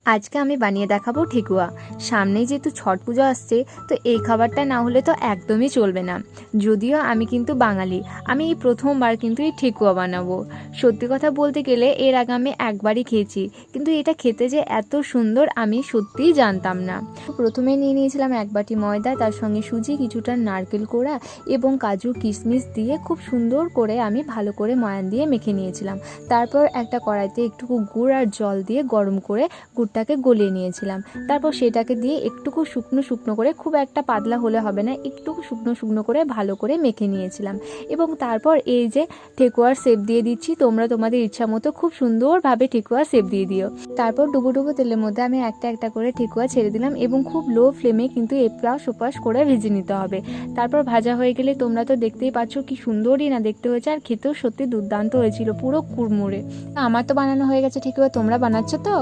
আজকে আমি বানিয়ে দেখাবো ঠেকুয়া। সামনেই যেহেতু ছট পুজো আসছে, তো এই খাবারটা না হলে তো একদমই চলবে না। যদিও আমি কিন্তু বাঙালি, আমি এই প্রথমবার কিন্তু এই ঠেকুয়া বানাবো। সত্যি কথা বলতে গেলে এর আগে আমি একবারই খেয়েছি, কিন্তু এটা খেতে যে এত সুন্দর আমি সত্যিই জানতাম না। প্রথমে নিয়ে নিয়েছিলাম এক বাটি ময়দা, তার সঙ্গে সুজি, কিছুটা নারকেল কোড়া এবং কাজু কিশমিশ দিয়ে খুব সুন্দর করে আমি ভালো করে ময়ান দিয়ে মেখে নিয়েছিলাম। তারপর একটা কড়াইতে একটুকু গুড় আর জল দিয়ে গরম করে গুড়টাকে গলিয়ে নিয়েছিলাম। তারপর সেটাকে দিয়ে একটুকু শুকনো শুকনো করে, খুব একটা পাতলা হলে হবে না, একটুকু শুকনো শুকনো করে ভালো করে মেখে নিয়েছিলাম। এবং তারপর এই যে ঠেকুয়ার শেপ দিয়ে দিচ্ছি, তোমরা তোমাদের ইচ্ছা মতো খুব সুন্দরভাবে ঠেকুয়ার শেপ দিয়ে দিও। তারপর ডুবো ডুবো তেলের মধ্যে আমি একটা একটা করে ঠেকুয়া ছেড়ে দিলাম এবং খুব লো ফ্লেমে কিন্তু এপাশ ওপাশ করে ভেজে নিতে হবে। তারপর ভাজা হয়ে গেলে তোমরা তো দেখতেই পাচ্ছ কি সুন্দরই না দেখতে হয়েছে, আর খেতেও সত্যি দুর্দান্ত হয়েছিল, পুরো কুড়মুড়ে। আমার তো বানানো হয়ে গেছে ঠেকুয়া, তোমরা বানাচ্ছ তো?